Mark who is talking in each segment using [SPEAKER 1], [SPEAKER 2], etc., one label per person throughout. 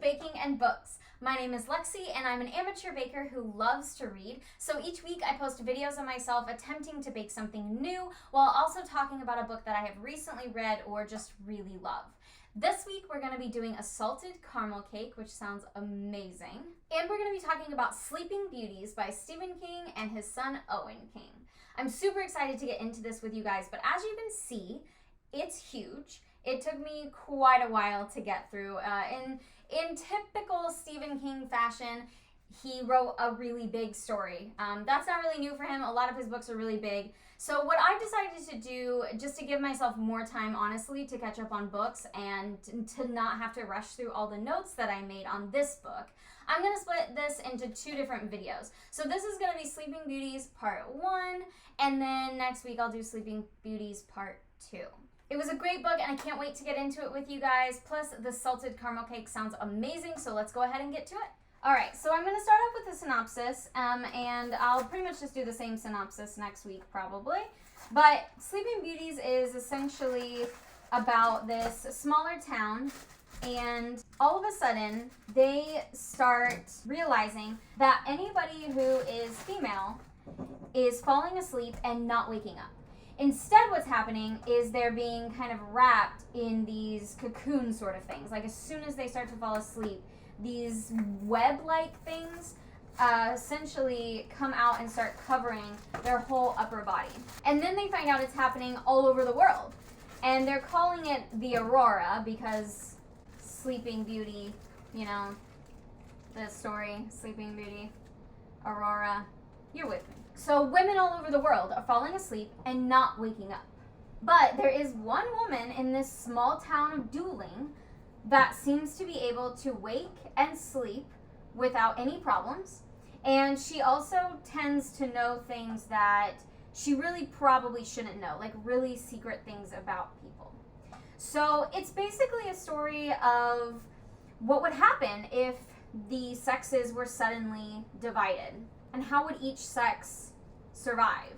[SPEAKER 1] Baking and Books. My name is Lexi and I'm an amateur baker who loves to read. So each week I post videos of myself attempting to bake something new while also talking about a book that I have recently read or just really love. This week we're going to be doing a salted caramel cake, which sounds amazing. And we're going to be talking about Sleeping Beauties by Stephen King and his son Owen King. I'm super excited to get into this with you guys, but as you can see, it's huge. It took me quite a while to get through. In typical Stephen King fashion, he wrote a really big story. That's not really new for him. A lot of his books are really big. So what I decided to do, just to give myself more time, honestly, to catch up on books and to not have to rush through all the notes that I made on this book, I'm going to split this into two different videos. So this is going to be Sleeping Beauties Part 1, and then next week I'll do Sleeping Beauties Part 2. It was a great book and I can't wait to get into it with you guys. Plus the salted caramel cake sounds amazing, so let's go ahead and get to it. Alright, so I'm going to start off with a synopsis, and I'll pretty much just do the same synopsis next week probably. But Sleeping Beauties is essentially about this smaller town, and all of a sudden they start realizing that anybody who is female is falling asleep and not waking up. Instead, what's happening is they're being kind of wrapped in these cocoon sort of things. Like as soon as they start to fall asleep, these web-like things essentially come out and start covering their whole upper body. And then they find out it's happening all over the world. And they're calling it the Aurora because Sleeping Beauty, you know, the story, Sleeping Beauty, Aurora, you're with me. So women all over the world are falling asleep and not waking up. But there is one woman in this small town of Dueling that seems to be able to wake and sleep without any problems. And she also tends to know things that she really probably shouldn't know, like really secret things about people. So it's basically a story of what would happen if the sexes were suddenly divided. And how would each sex survive?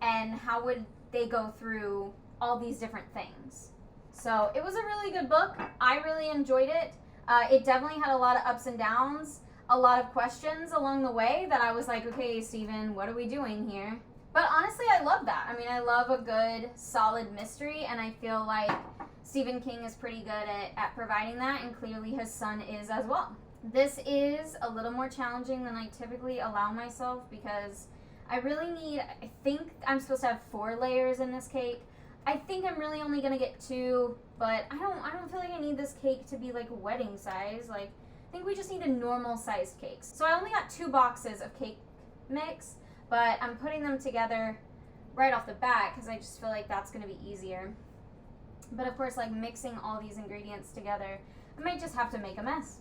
[SPEAKER 1] And how would they go through all these different things? So it was a really good book. I really enjoyed it. It definitely had a lot of ups and downs, a lot of questions along the way that I was like, okay, Stephen, what are we doing here? But honestly, I love that. I mean, I love a good, solid mystery, and I feel like Stephen King is pretty good at providing that, and clearly his son is as well. This is a little more challenging than I typically allow myself because I really need, I think I'm supposed to have 4 layers in this cake. I think I'm really only going to get 2, but I don't feel like I need this cake to be like wedding size. Like, I think we just need a normal sized cake. So I only got 2 boxes of cake mix, but I'm putting them together right off the bat because I just feel like that's going to be easier. But of course, like mixing all these ingredients together, I might just have to make a mess.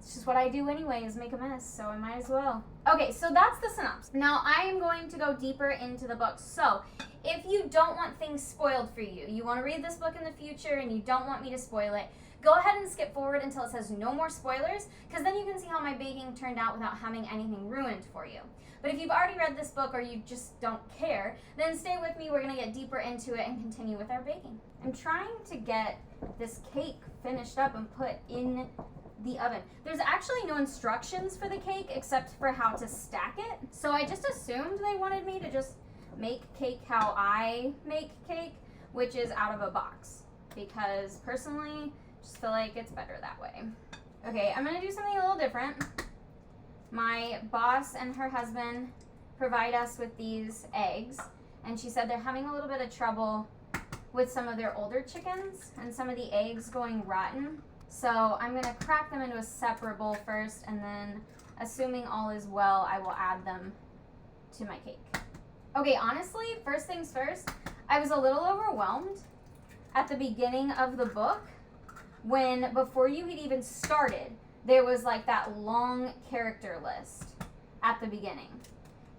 [SPEAKER 1] It's just what I do anyway, is make a mess, so I might as well. Okay, so that's the synopsis. Now I am going to go deeper into the book. So if you don't want things spoiled for you, you want to read this book in the future and you don't want me to spoil it, go ahead and skip forward until it says no more spoilers, because then you can see how my baking turned out without having anything ruined for you. But if you've already read this book or you just don't care, then stay with me. We're going to get deeper into it and continue with our baking. I'm trying to get this cake finished up and put in the oven. There's actually no instructions for the cake except for how to stack it. So I just assumed they wanted me to just make cake how I make cake, which is out of a box. Because personally, I just feel like it's better that way. Okay, I'm gonna do something a little different. My boss and her husband provide us with these eggs, and she said they're having a little bit of trouble with some of their older chickens and some of the eggs going rotten. So I'm going to crack them into a separate bowl first, and then, assuming all is well, I will add them to my cake. Okay, honestly, first things first, I was a little overwhelmed at the beginning of the book when, before you had even started, there was like that long character list at the beginning.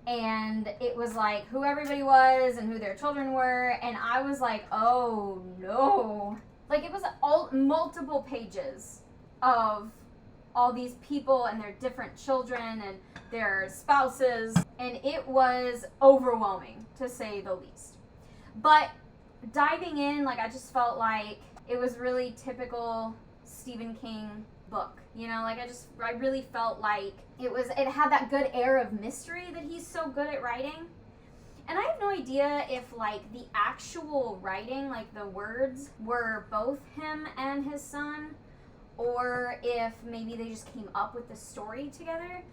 [SPEAKER 1] And it was like who everybody was and who their children were, and I was like, oh no. Like, it was all multiple pages of all these people and their different children and their spouses, and it was overwhelming, to say the least. But diving in, like, I just felt like it was really typical Stephen King book. You know, like I really felt like it had that good air of mystery that he's so good at writing. And I have no idea if, like, the actual writing, like, the words were both him and his son, or if maybe they just came up with the story together.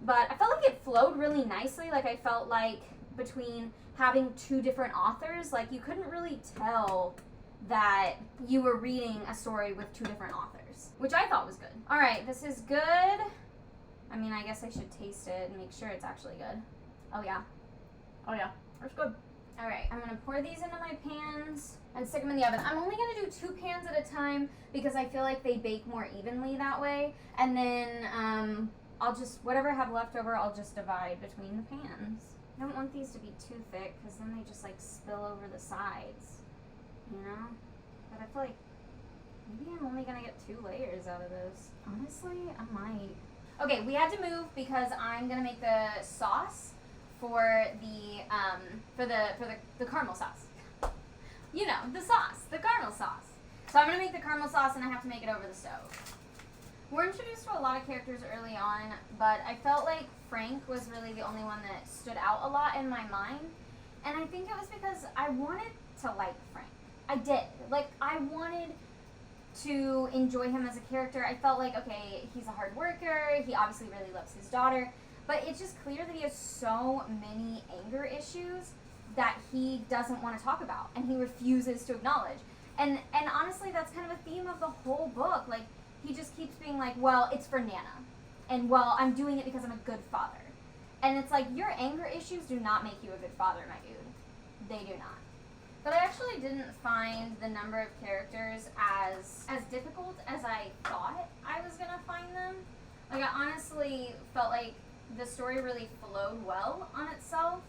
[SPEAKER 1] But I felt like it flowed really nicely. Like, I felt like between having two different authors, like, you couldn't really tell that you were reading a story with two different authors, which I thought was good. All right, this is good. I mean, I guess I should taste it and make sure it's actually good. Oh, yeah. Oh yeah, that's good. All right, I'm gonna pour these into my pans and stick them in the oven. I'm only gonna do 2 pans at a time because I feel like they bake more evenly that way. And then I'll just, whatever I have left over, I'll just divide between the pans. I don't want these to be too thick because then they just like spill over the sides, you know? But I feel like maybe I'm only gonna get 2 layers out of this. Honestly, I might. Okay, we had to move because I'm gonna make the sauce for the caramel sauce. You know, the sauce, the caramel sauce. So I'm gonna make the caramel sauce and I have to make it over the stove. We're introduced to a lot of characters early on, but I felt like Frank was really the only one that stood out a lot in my mind. And I think it was because I wanted to like Frank. I did. Like, I wanted to enjoy him as a character. I felt like, okay, he's a hard worker, he obviously really loves his daughter, but it's just clear that he has so many anger issues that he doesn't want to talk about and he refuses to acknowledge. And honestly, that's kind of a theme of the whole book. Like, he just keeps being like, well, it's for Nana. And, well, I'm doing it because I'm a good father. And it's like, your anger issues do not make you a good father, my dude. They do not. But I actually didn't find the number of characters as difficult as I thought I was going to find them. Like, I honestly felt like the story really flowed well on itself,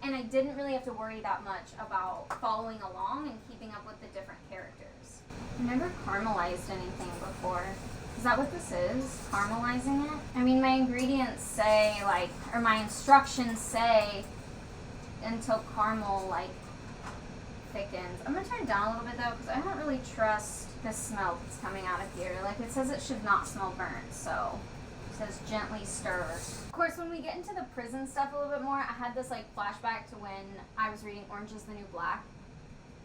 [SPEAKER 1] and I didn't really have to worry that much about following along and keeping up with the different characters. I've never caramelized anything before. Is that what this is? Caramelizing it? I mean, my ingredients say, like, or my instructions say until caramel, like, thickens. I'm gonna turn it down a little bit though, because I don't really trust the smell that's coming out of here. Like, it says it should not smell burnt, so it says gently stir. Of course, when we get into the prison stuff a little bit more, I had this like flashback to when I was reading Orange is the New Black.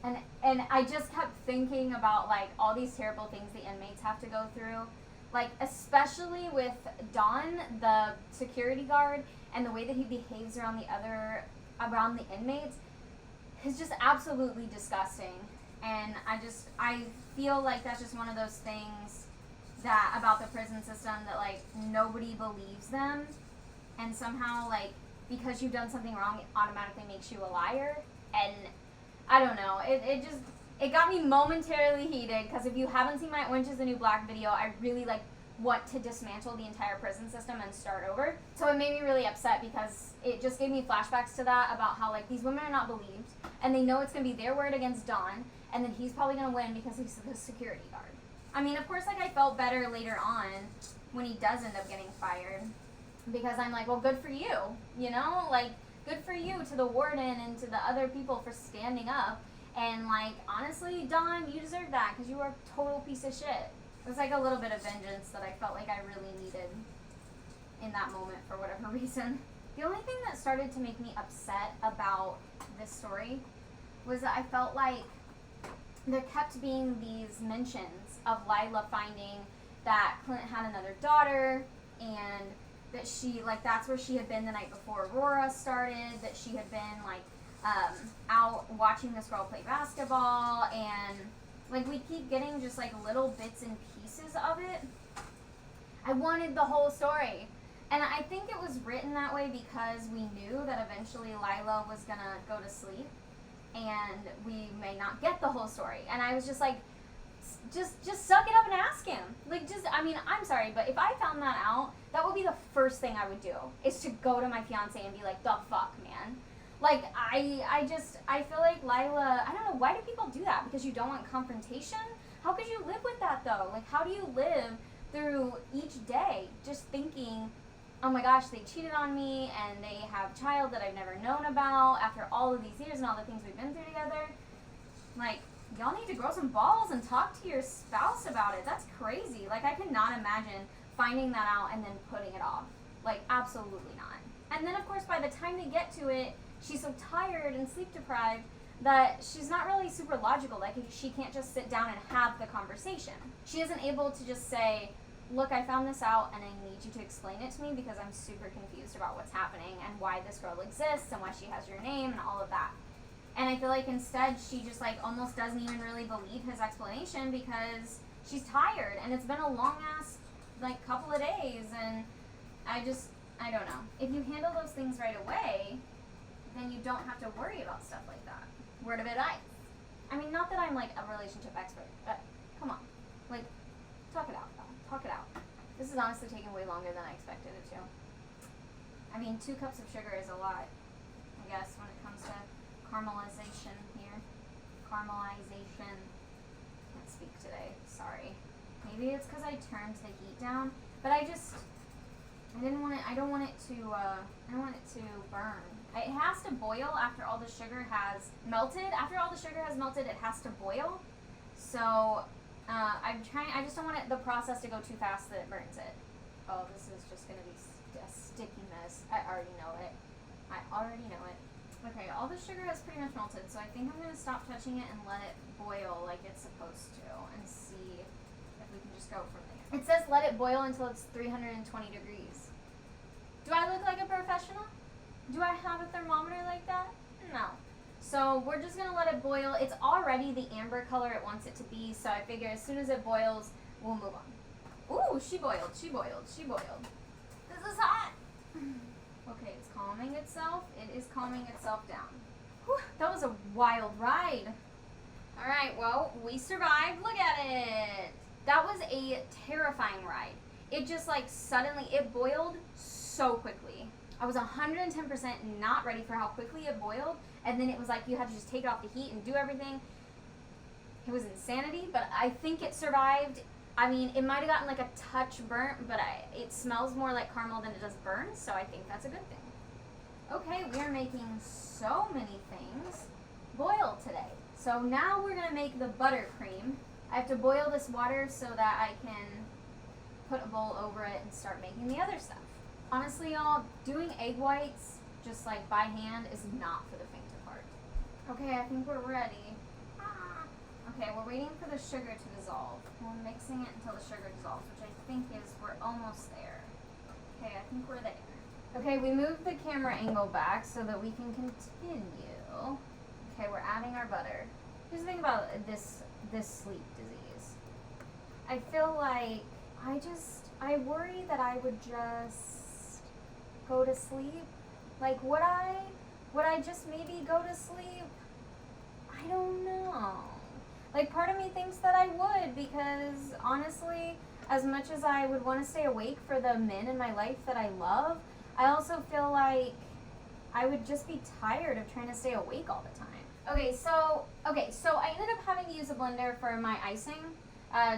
[SPEAKER 1] And I just kept thinking about like all these terrible things the inmates have to go through. Like, especially with Don, the security guard, and the way that he behaves around the inmates is just absolutely disgusting. And I feel like that's just one of those things that about the prison system that like nobody believes them, and somehow like because you've done something wrong it automatically makes you a liar. And I don't know, it got me momentarily heated, because if you haven't seen my Orange is the New Black video, I really like want to dismantle the entire prison system and start over. So it made me really upset because it just gave me flashbacks to that, about how like these women are not believed and they know it's going to be their word against Don, and then he's probably going to win because he's the security guard. I mean, of course, like I felt better later on when he does end up getting fired, because I'm like, well, good for you, you know, like good for you to the warden and to the other people for standing up. And like, honestly, Don, you deserve that because you are a total piece of shit. It was like a little bit of vengeance that I felt like I really needed in that moment for whatever reason. The only thing that started to make me upset about this story was that I felt like there kept being these mentions of Lila finding that Clint had another daughter, and that she, like, that's where she had been the night before Aurora started, that she had been, like, out watching this girl play basketball, and, like, we keep getting just, like, little bits and pieces of it. I wanted the whole story. And I think it was written that way because we knew that eventually Lila was going to go to sleep, and we may not get the whole story. And I was just like, just suck it up and ask him. Like, just, I mean, I'm sorry, but if I found that out, that would be the first thing I would do, is to go to my fiance and be like, the fuck, man. Like, I feel like Lila, I don't know, why do people do that? Because you don't want confrontation? How could you live with that, though? Like, how do you live through each day just thinking, oh my gosh, they cheated on me, and they have a child that I've never known about after all of these years and all the things we've been through together? Like, y'all need to grow some balls and talk to your spouse about it. That's crazy. Like, I cannot imagine finding that out and then putting it off. Like, absolutely not. And then, of course, by the time they get to it, she's so tired and sleep deprived that she's not really super logical. Like, she can't just sit down and have the conversation. She isn't able to just say, look, I found this out and I need you to explain it to me because I'm super confused about what's happening and why this girl exists and why she has your name and all of that. And I feel like instead she just like almost doesn't even really believe his explanation because she's tired and it's been a long ass like couple of days, and I don't know. If you handle those things right away, then you don't have to worry about stuff like that. Word of advice. I mean, not that I'm like a relationship expert, but come on. Like, talk it out, though. Talk it out. This is honestly taking way longer than I expected it to. I mean, 2 cups of sugar is a lot, I guess, when it comes to caramelization here. Caramelization. Can't speak today. Sorry. Maybe it's because I turned the heat down, but I don't want it to burn. It has to boil after all the sugar has melted. After all the sugar has melted, it has to boil. So, I just don't want the process to go too fast that it burns it. Oh, this is just going to be a sticky mess. I already know it. Okay, all the sugar has pretty much melted, so I think I'm going to stop touching it and let it boil like it's supposed to and see if we can just go from there. It says let it boil until it's 320 degrees. Do I look like a professional? Do I have a thermometer like that? No. So we're just going to let it boil. It's already the amber color it wants it to be, so I figure as soon as it boils, we'll move on. Ooh, she boiled. This is hot. Okay, it's calming itself. It is calming itself down. Whew, that was a wild ride. All right, well, we survived. Look at it. That was a terrifying ride. It just like suddenly, it boiled so quickly. I was 110% not ready for how quickly it boiled, and then it was like you had to just take it off the heat and do everything. It was insanity, but I think it survived. I mean, it might have gotten like a touch burnt, but it smells more like caramel than it does burn, so I think that's a good thing. Okay, we're making so many things boil today. So now we're gonna make the buttercream. I have to boil this water so that I can put a bowl over it and start making the other stuff. Honestly, y'all, doing egg whites just like by hand is not for the faint of heart. Okay, I think we're ready. Okay, we're waiting for the sugar to dissolve. We're mixing it until the sugar dissolves, which I think is we're almost there. Okay, I think we're there. Okay, we moved the camera angle back so that we can continue. Okay, we're adding our butter. Here's the thing about this sleep disease. I feel like I worry that I would just go to sleep. Like, would I just maybe go to sleep? I don't know. Like, part of me thinks that I would, because honestly, as much as I would want to stay awake for the men in my life that I love, I also feel like I would just be tired of trying to stay awake all the time. Okay, so I ended up having to use a blender for my icing,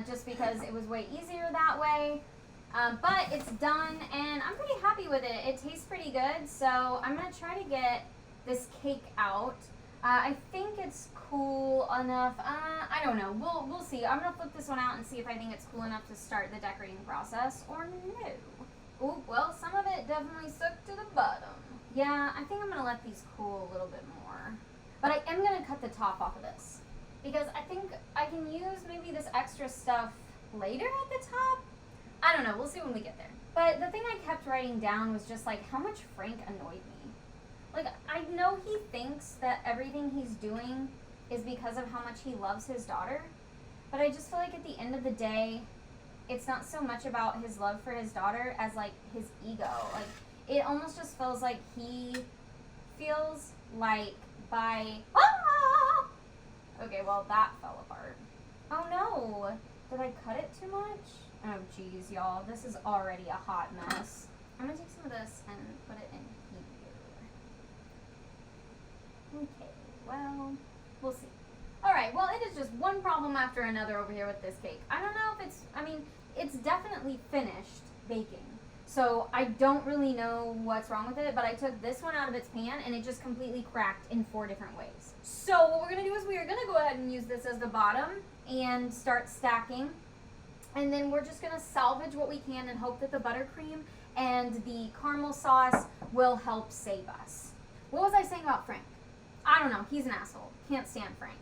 [SPEAKER 1] just because it was way easier that way. But it's done, and I'm pretty happy with it. It tastes pretty good, so I'm going to try to get this cake out. I think it's cool enough. I don't know. We'll see. I'm going to flip this one out and see if I think it's cool enough to start the decorating process, or no. Oh, well, some of it definitely stuck to the bottom. Yeah, I think I'm going to let these cool a little bit more. But I am going to cut the top off of this, because I think I can use maybe this extra stuff later at the top. I don't know. We'll see when we get there. But the thing I kept writing down was just like how much Frank annoyed me. Like, I know he thinks that everything he's doing is because of how much he loves his daughter, but I just feel like at the end of the day, it's not so much about his love for his daughter as like his ego. Like, it almost just feels like he feels like by... Ah! Okay, well, that fell apart. Oh no! Did I cut it too much? Oh geez, y'all, this is already a hot mess. I'm gonna take some of this and put it in here. Okay, well, we'll see. Alright, well, it is just one problem after another over here with this cake. I don't know if it's, I mean, it's definitely finished baking. So I don't really know what's wrong with it, but I took this one out of its pan and it just completely cracked in 4 different ways. So what we're going to do is we are going to go ahead and use this as the bottom and start stacking. And then we're just going to salvage what we can and hope that the buttercream and the caramel sauce will help save us. What was I saying about Frank? I don't know. He's an asshole. Can't stand Frank.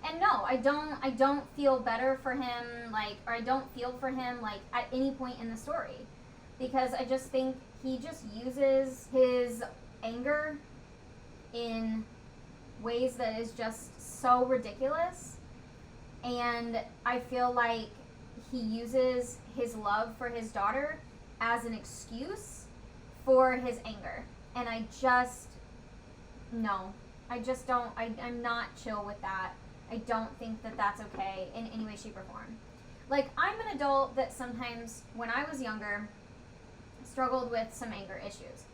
[SPEAKER 1] And no, I don't feel better for him, or I don't feel for him, at any point in the story. Because I just think he just uses his anger in ways that is just so ridiculous. And I feel like he uses his love for his daughter as an excuse for his anger. And I'm not chill with that. I don't think that that's okay in any way, shape, or form. I'm an adult that sometimes, when I was younger, struggled with some anger issues.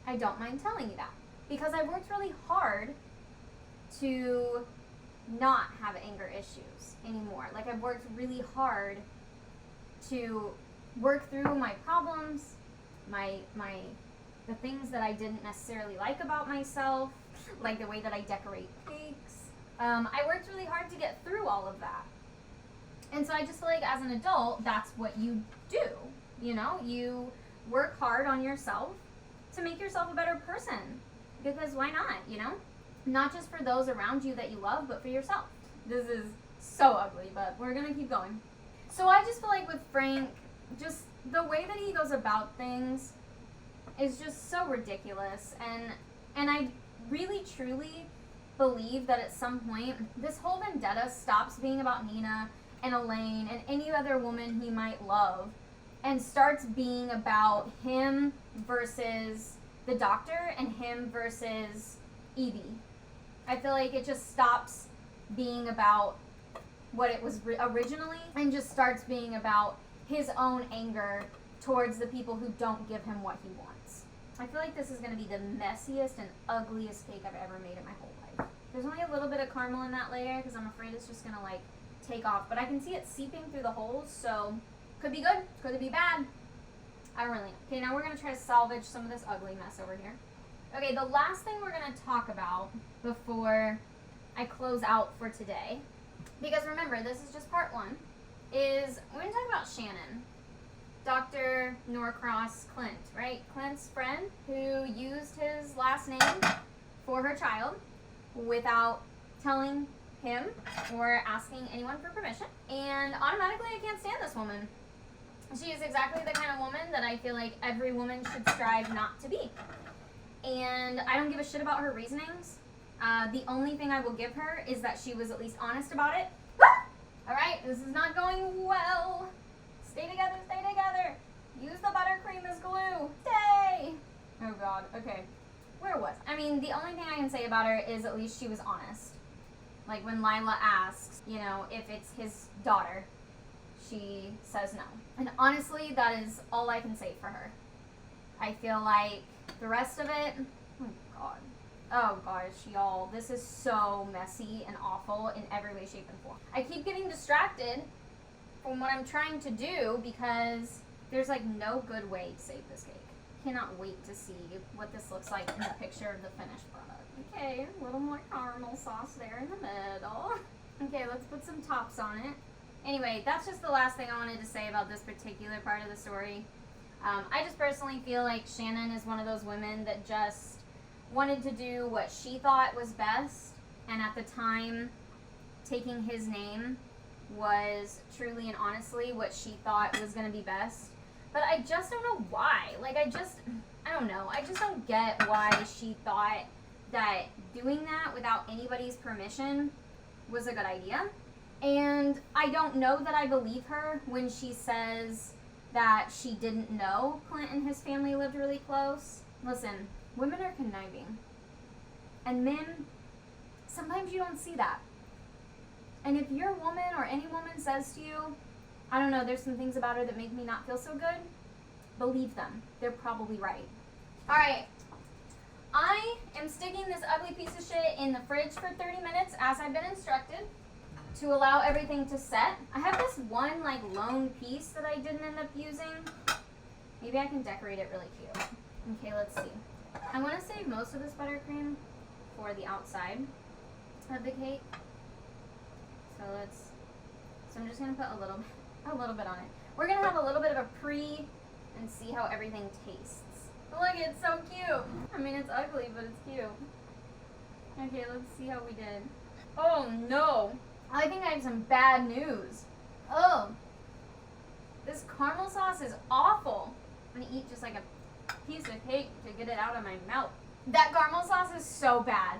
[SPEAKER 1] I don't mind telling you that because I worked really hard to not have anger issues anymore. I've worked really hard to work through my problems, the things that I didn't necessarily like about myself, like the way that I decorate cakes. I worked really hard to get through all of that. And so I just feel like as an adult, that's what you do. You work hard on yourself to make yourself a better person. Because why not, Not just for those around you that you love, but for yourself. This is so ugly, but we're going to keep going. So I just feel like with Frank, just the way that he goes about things is just so ridiculous. And I really, truly believe that at some point, this whole vendetta stops being about Nina and Elaine and any other woman he might love and starts being about him versus the doctor and him versus Evie. I feel like it just stops being about what it was originally and just starts being about his own anger towards the people who don't give him what he wants. I feel like this is going to be the messiest and ugliest cake I've ever made in my whole life. There's only a little bit of caramel in that layer because I'm afraid it's just going to take off. But I can see it seeping through the holes, so could be good, could be bad. I don't really know. Okay, now we're going to try to salvage some of this ugly mess over here. Okay, the last thing we're going to talk about before I close out for today, because remember, this is just part 1, is we're going to talk about Shannon. Dr. Norcross Clint, right? Clint's friend who used his last name for her child without telling him or asking anyone for permission. And automatically I can't stand this woman. She is exactly the kind of woman that I feel like every woman should strive not to be. And I don't give a shit about her reasonings. The only thing I will give her is that she was at least honest about it. Alright, this is not going well. Stay together, stay together. Use the buttercream as glue. Stay! Oh god, okay. Where was I? The only thing I can say about her is at least she was honest. When Lila asks, if it's his daughter, she says no. And honestly, that is all I can say for her. I feel like the rest of it, oh gosh, y'all, this is so messy and awful in every way, shape, and form. I keep getting distracted from what I'm trying to do because there's no good way to save this cake. Cannot wait to see what this looks like in the picture of the finished product. Okay, a little more caramel sauce there in the middle. Okay, let's put some tops on it. Anyway, that's just the last thing I wanted to say about this particular part of the story. I just personally feel like Shannon is one of those women that just wanted to do what she thought was best, and at the time, taking his name was truly and honestly what she thought was going to be best. But I just don't know why. I don't know. I just don't get why she thought that doing that without anybody's permission was a good idea. And I don't know that I believe her when she says that she didn't know Clint and his family lived really close. Listen, women are conniving. And men, sometimes you don't see that. And if your woman or any woman says to you, I don't know, there's some things about her that make me not feel so good, believe them. They're probably right. Alright, I am sticking this ugly piece of shit in the fridge for 30 minutes as I've been instructed to allow everything to set. I have this one lone piece that I didn't end up using. Maybe I can decorate it really cute. Okay, let's see. I want to save most of this buttercream for the outside of the cake. So I'm just gonna put a little bit on it. We're gonna have a little bit of a pre and see how everything tastes. Look, it's so cute. I mean, it's ugly, but it's cute. Okay, let's see how we did. Oh no, I think I have some bad news. Oh, this caramel sauce is awful. I'm gonna eat just like a piece of cake to get it out of my mouth. That caramel sauce is so bad.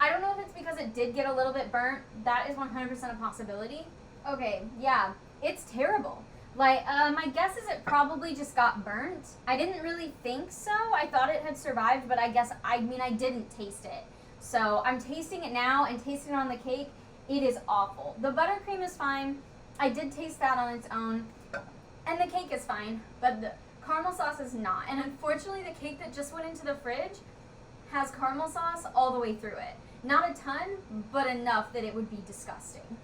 [SPEAKER 1] I don't know if it's because it did get a little bit burnt. That is 100% a possibility. Okay, yeah, it's terrible. Like, my guess is it probably just got burnt. I didn't really think so. I thought it had survived, but I didn't taste it. So I'm tasting it now and tasting it on the cake. It is awful. The buttercream is fine. I did taste that on its own. And the cake is fine, but the caramel sauce is not. And unfortunately, the cake that just went into the fridge has caramel sauce all the way through it. Not a ton, but enough that it would be disgusting.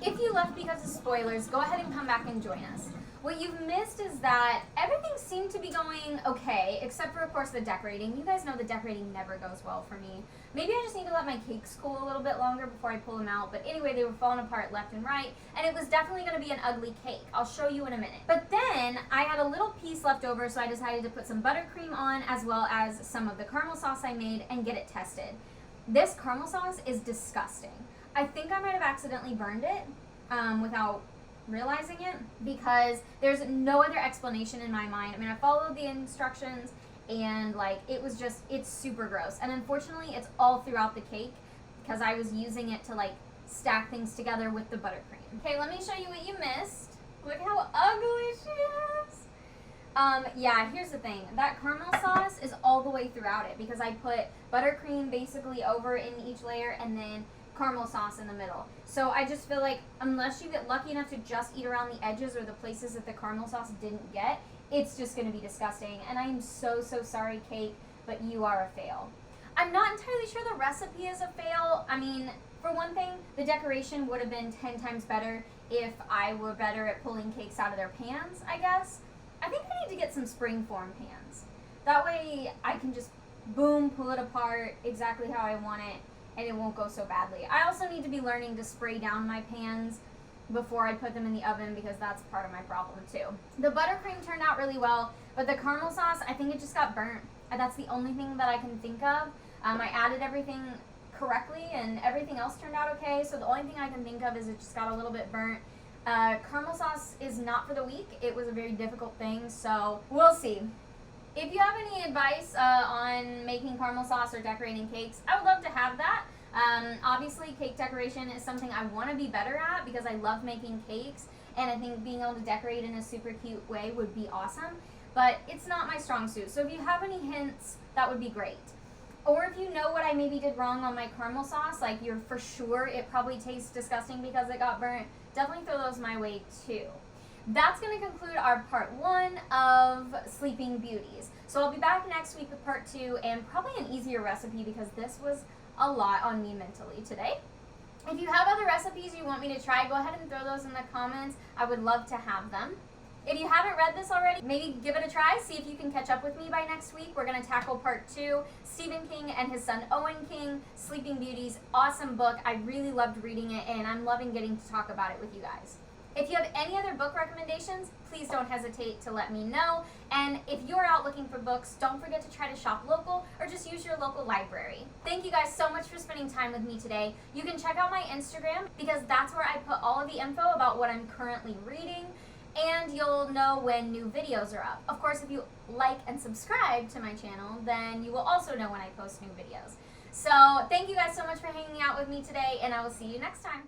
[SPEAKER 1] If you left because of spoilers, go ahead and come back and join us. What you've missed is that everything seemed to be going okay, except for, of course, the decorating. You guys know the decorating never goes well for me. Maybe I just need to let my cakes cool a little bit longer before I pull them out. But anyway, they were falling apart left and right, and it was definitely going to be an ugly cake. I'll show you in a minute. But then I had a little piece left over, so I decided to put some buttercream on as well as some of the caramel sauce I made and get it tested. This caramel sauce is disgusting. I think I might have accidentally burned it without realizing it, because there's no other explanation in my mind. I mean, I followed the instructions and like it's super gross. And unfortunately, it's all throughout the cake because I was using it to like stack things together with the buttercream. Okay, let me show you what you missed. Look how ugly she is. Yeah, here's the thing. That caramel sauce is all the way throughout it because I put buttercream basically over in each layer and then caramel sauce in the middle. So I just feel like unless you get lucky enough to just eat around the edges or the places that the caramel sauce didn't get, it's just going to be disgusting. And I'm so sorry, cake, but you are a fail. I'm not entirely sure the recipe is a fail. I mean, for one thing, the decoration would have been 10 times better if I were better at pulling cakes out of their pans, I guess. I think I need to get some springform pans. That way I can just, boom, pull it apart exactly how I want it, and it won't go so badly. I also need to be learning to spray down my pans before I put them in the oven because that's part of my problem too. The buttercream turned out really well, but the caramel sauce, I think it just got burnt. That's the only thing that I can think of. I added everything correctly and everything else turned out okay, so the only thing I can think of is it just got a little bit burnt. Caramel sauce is not for the weak. It was a very difficult thing, so we'll see. If you have any advice on making caramel sauce or decorating cakes, I would love to have that. Obviously, cake decoration is something I want to be better at because I love making cakes, and I think being able to decorate in a super cute way would be awesome, but it's not my strong suit. So if you have any hints, that would be great. Or if you know what I maybe did wrong on my caramel sauce, like you're for sure it probably tastes disgusting because it got burnt, definitely throw those my way too. That's going to conclude our part 1 of Sleeping Beauties. So I'll be back next week with part 2 and probably an easier recipe because this was a lot on me mentally today. If you have other recipes you want me to try, go ahead and throw those in the comments. I would love to have them. If you haven't read this already, maybe give it a try. See if you can catch up with me by next week. We're going to tackle part 2, Stephen King and his son Owen King, Sleeping Beauties. Awesome book. I really loved reading it, and I'm loving getting to talk about it with you guys. If you have any other book recommendations, please don't hesitate to let me know. And if you're out looking for books, don't forget to try to shop local or just use your local library. Thank you guys so much for spending time with me today. You can check out my Instagram because that's where I put all of the info about what I'm currently reading, and you'll know when new videos are up. Of course, if you like and subscribe to my channel, then you will also know when I post new videos. So thank you guys so much for hanging out with me today, and I will see you next time.